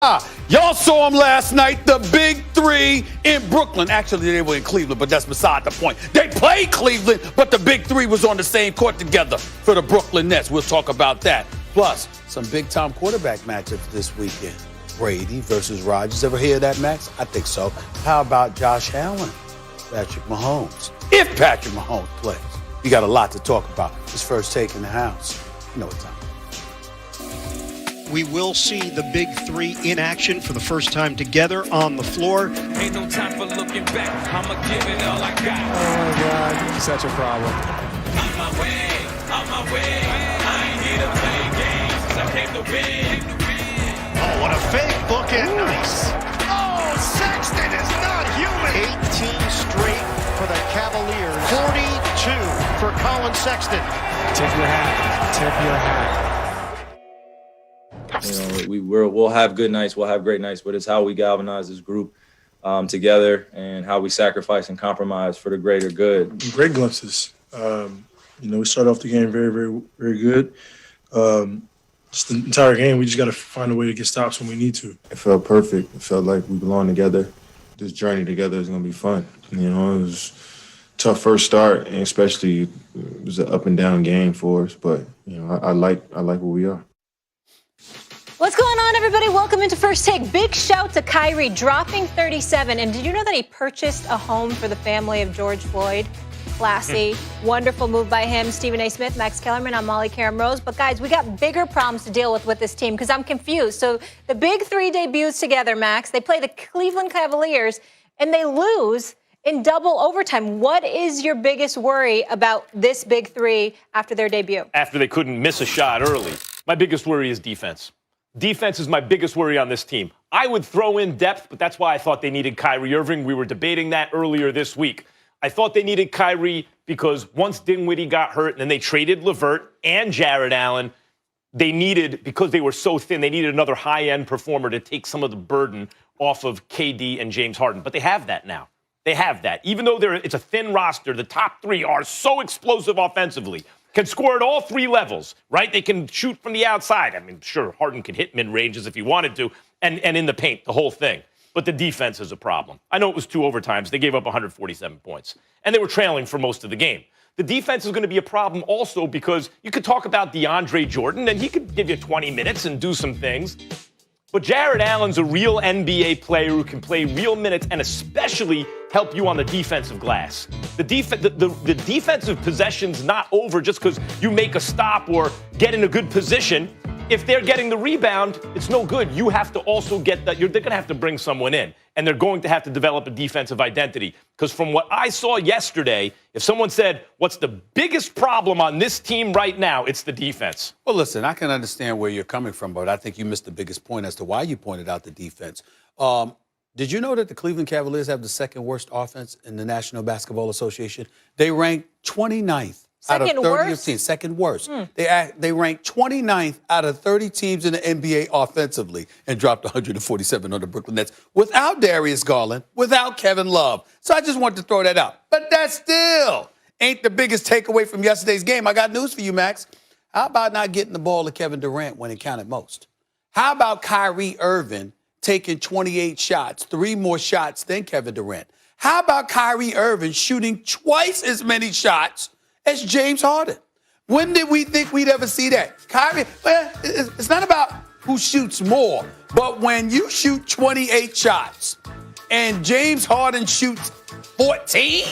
Y'all saw them last night, the big three in Brooklyn. Actually, they were in Cleveland, but that's beside the point. They played Cleveland, but the big three was on the same court together for the Brooklyn Nets. We'll talk about that. Plus, some big-time quarterback matchups this weekend. Brady versus Rodgers. Ever hear that, Max? I think so. How about Josh Allen? Patrick Mahomes. If Patrick Mahomes plays. You got a lot to talk about. His first take in the house. You know what time. We will see the big three in action for the first time together on the floor. Ain't no time for looking back. I'ma give it all I got. Oh my God, such a problem. On my way. I ain't here to play games. I came to win. Oh, what a fake bookend. Nice. Oh, Sexton is not human. 18 straight for the Cavaliers. 42 for Colin Sexton. Tip your hat. Tip your hat. You know, we'll have good nights, we'll have great nights, but it's how we galvanize this group together and how we sacrifice and compromise for the greater good. Great glimpses. We started off the game very, very, very good. Just the entire game, we just got to find a way to get stops when we need to. It felt perfect. It felt like we belong together. This journey together is going to be fun. You know, it was a tough first start, and especially it was an up and down game for us. But I like where we are. What's going on, everybody? Welcome into First Take. Big shout to Kyrie dropping 37. And did you know that he purchased a home for the family of George Floyd? Classy, wonderful move by him. Stephen A. Smith, Max Kellerman, I'm Molly Karam Rose. But guys, we got bigger problems to deal with this team because I'm confused. So the big three debuts together, Max. They play the Cleveland Cavaliers and they lose in double overtime. What is your biggest worry about this big three after their debut? After they couldn't miss a shot early. My biggest worry is defense. Defense is my biggest worry on this team. I would throw in depth, but that's why I thought they needed Kyrie Irving. We were debating that earlier this week. I thought they needed Kyrie because once Dinwiddie got hurt and then they traded LeVert and Jared Allen, they needed, because they were so thin, they needed another high-end performer to take some of the burden off of KD and James Harden. But they have that now. They have that. Even though it's a thin roster, the top three are so explosive offensively. Can score at all three levels, right? They can shoot from the outside. I mean, sure, Harden could hit mid-ranges if he wanted to, and in the paint, the whole thing. But the defense is a problem. I know it was 2 overtimes. They gave up 147 points, and they were trailing for most of the game. The defense is going to be a problem also because you could talk about DeAndre Jordan, and he could give you 20 minutes and do some things. But Jared Allen's a real NBA player who can play real minutes and especially help you on the defensive glass. The defensive possession's not over just because you make a stop or get in a good position. If they're getting the rebound, it's no good. You have to also get that. They're going to have to bring someone in, and they're going to have to develop a defensive identity. Because from what I saw yesterday, if someone said, what's the biggest problem on this team right now, it's the defense. Well, listen, I can understand where you're coming from, but I think you missed the biggest point as to why you pointed out the defense. Did you know that the Cleveland Cavaliers have the second worst offense in the National Basketball Association? They rank 29th. Out of 30 teams, second worst. They ranked 29th out of 30 teams in the NBA offensively and dropped 147 on the Brooklyn Nets without Darius Garland, without Kevin Love. So I just wanted to throw that out. But that still ain't the biggest takeaway from yesterday's game. I got news for you, Max. How about not getting the ball to Kevin Durant when it counted most? How about Kyrie Irving taking 28 shots, 3 more shots than Kevin Durant? How about Kyrie Irving shooting twice as many shots as James Harden? When did we think we'd ever see that? Kyrie, well, it's not about who shoots more, but when you shoot 28 shots and James Harden shoots 14,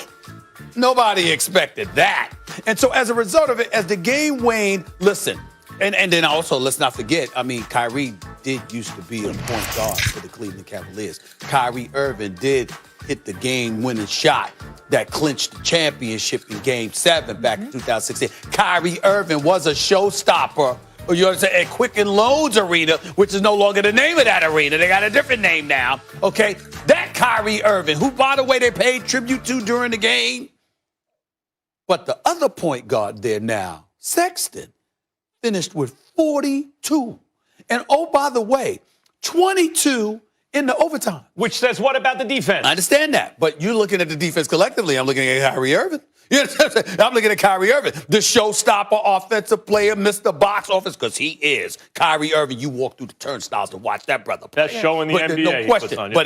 nobody expected that. And so as a result of it, as the game waned, listen, and then also let's not forget, I mean, Kyrie did used to be a point guard for the Cleveland Cavaliers. Kyrie Irving did hit the game-winning shot that clinched the championship in Game 7 back in 2016. Kyrie Irving was a showstopper, or you understand, at Quicken Loans Arena, which is no longer the name of that arena. They got a different name now, okay? That Kyrie Irving, who, by the way, they paid tribute to during the game. But the other point guard there now, Sexton, finished with 42. And, oh, by the way, 22 in the overtime. Which says what about the defense? I understand that. But you're looking at the defense collectively. I'm looking at Kyrie Irving. You know what I'm saying? I'm looking at Kyrie Irving, the showstopper offensive player, Mr. Box Office, because he is. Kyrie Irving, you walk through the turnstiles to watch that brother play. Best show in the NBA. No he question. puts on, yeah.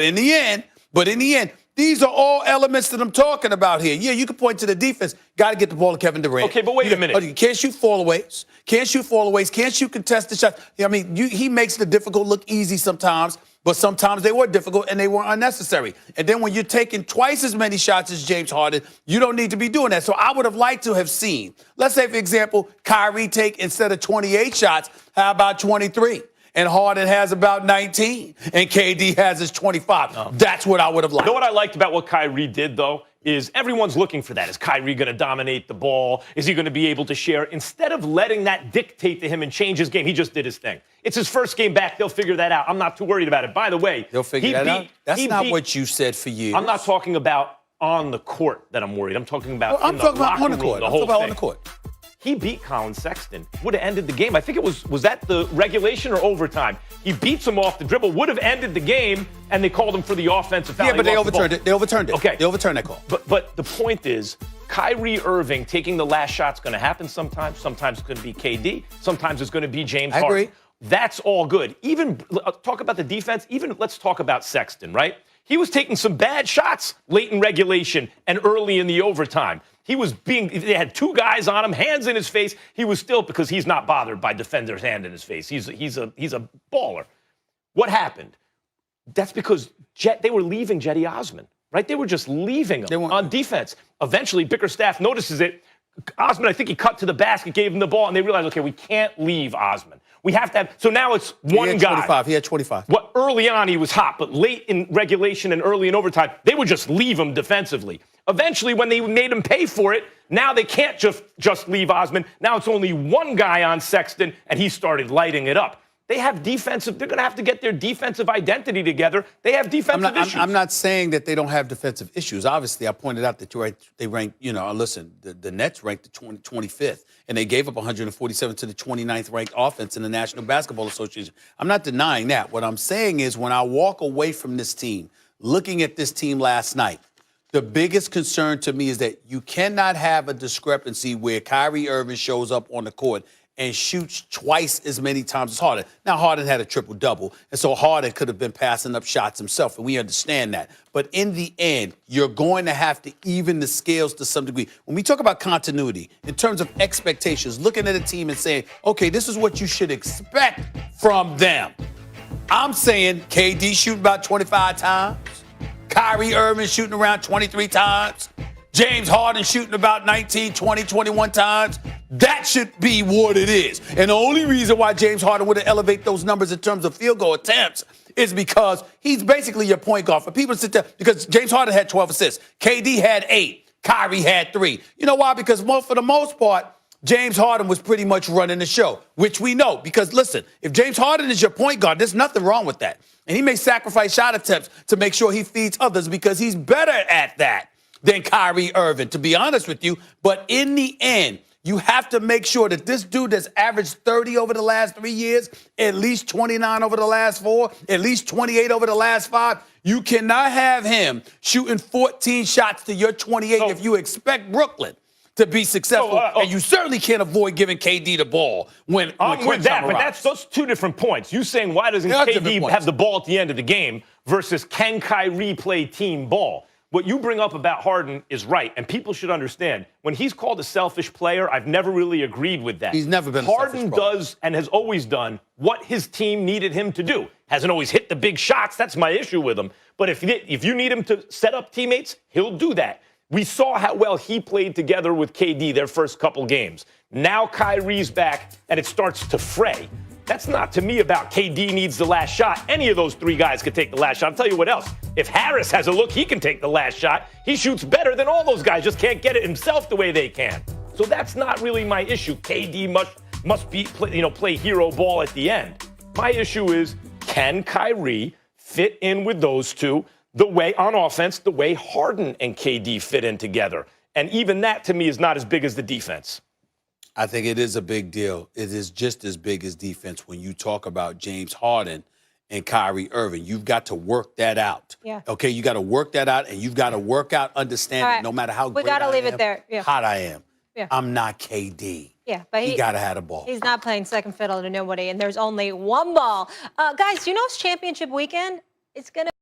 But in the end, these are all elements that I'm talking about here. Yeah, you can point to the defense. Got to get the ball to Kevin Durant. Okay, but wait a minute. Can't shoot fallaways. Can't shoot contested shots. I mean, he makes the difficult look easy sometimes, but sometimes they were difficult and they were unnecessary. And then when you're taking twice as many shots as James Harden, you don't need to be doing that. So I would have liked to have seen, let's say, for example, Kyrie take, instead of 28 shots, how about 23? And Harden has about 19, and KD has his 25. Oh. That's what I would have liked. You know what I liked about what Kyrie did, though, is everyone's looking for that. Is Kyrie going to dominate the ball? Is he going to be able to share? Instead of letting that dictate to him and change his game, he just did his thing. It's his first game back. They'll figure that out. I'm not too worried about it. By the way, they'll figure that out? That's not what you said for years. I'm not talking about on the court that I'm worried. I'm talking about I'm talking about on the court. I'm talking about on the court. He beat Colin Sexton. Would have ended the game. I think it was that the regulation or overtime? He beats him off the dribble, would have ended the game, and they called him for the offensive foul. Yeah, but they overturned it. They overturned it. Okay. They overturned that call. But the point is, Kyrie Irving taking the last shot's going to happen sometimes. Sometimes it's going to be KD. Sometimes it's going to be James Harden. I agree. That's all good. Even talk about the defense. Even let's talk about Sexton, right? He was taking some bad shots late in regulation and early in the overtime. They had two guys on him, hands in his face. He was still, because he's not bothered by defender's hand in his face. He's a baller. What happened? That's because they were leaving Jetty Osman, right? They were just leaving him on defense. Eventually, Bickerstaff notices it. Osman, I think he cut to the basket, gave him the ball, and they realized, okay, we can't leave Osman. We have to have, so now it's one guy. He had 25. Early on, he was hot, but late in regulation and early in overtime, they would just leave him defensively. Eventually, when they made him pay for it, now they can't just leave Osman. Now it's only one guy on Sexton, and he started lighting it up. They're going to have to get their defensive identity together. They have defensive issues. I'm not saying that they don't have defensive issues. Obviously, I pointed out that they ranked, listen, the Nets ranked the 25th, and they gave up 147 to the 29th ranked offense in the National Basketball Association. I'm not denying that. What I'm saying is when I walk away from this team, looking at this team last night, the biggest concern to me is that you cannot have a discrepancy where Kyrie Irving shows up on the court and shoots twice as many times as Harden. Now, Harden had a triple-double, and so Harden could have been passing up shots himself, and we understand that. But in the end, you're going to have to even the scales to some degree. When we talk about continuity, in terms of expectations, looking at a team and saying, okay, this is what you should expect from them. I'm saying KD shooting about 25 times, Kyrie Irving shooting around 23 times, James Harden shooting about 19, 20, 21 times. That should be what it is. And the only reason why James Harden would elevate those numbers in terms of field goal attempts is because he's basically your point guard. For people to sit there, because James Harden had 12 assists, KD had 8, Kyrie had 3. You know why? Because for the most part, James Harden was pretty much running the show, which we know. Because listen, if James Harden is your point guard, there's nothing wrong with that. And he may sacrifice shot attempts to make sure he feeds others because he's better at that than Kyrie Irving, to be honest with you. But in the end, you have to make sure that this dude that's averaged 30 over the last 3 years, at least 29 over the last 4, at least 28 over the last 5, you cannot have him shooting 14 shots to your 28 if you expect Brooklyn to be successful. And you certainly can't avoid giving KD the ball when I'm with that, but those two different points. You saying why doesn't KD have the ball at the end of the game versus can Kyrie play team ball? What you bring up about Harden is right, and people should understand. When he's called a selfish player, I've never really agreed with that. He's never been Harden does and has always done what his team needed him to do. Hasn't always hit the big shots. That's my issue with him. But if you need him to set up teammates, he'll do that. We saw how well he played together with KD their first couple games. Now Kyrie's back, and it starts to fray. That's not, to me, about KD needs the last shot. Any of those three guys could take the last shot. I'll tell you what else. If Harris has a look, he can take the last shot. He shoots better than all those guys, just can't get it himself the way they can. So that's not really my issue. KD must play hero ball at the end. My issue is, can Kyrie fit in with those two the way, on offense, the way Harden and KD fit in together? And even that, to me, is not as big as the defense. I think it is a big deal. It is just as big as defense when you talk about James Harden and Kyrie Irving. You've got to work that out. Yeah. Okay, you got to work that out, and you've got to work out understanding All right. no matter how We great gotta I leave am, it there. Yeah. hot I am. Yeah. I'm not KD. Yeah, but He got to have the ball. He's not playing second fiddle to nobody, and there's only one ball. Guys, do you know it's championship weekend? It's going to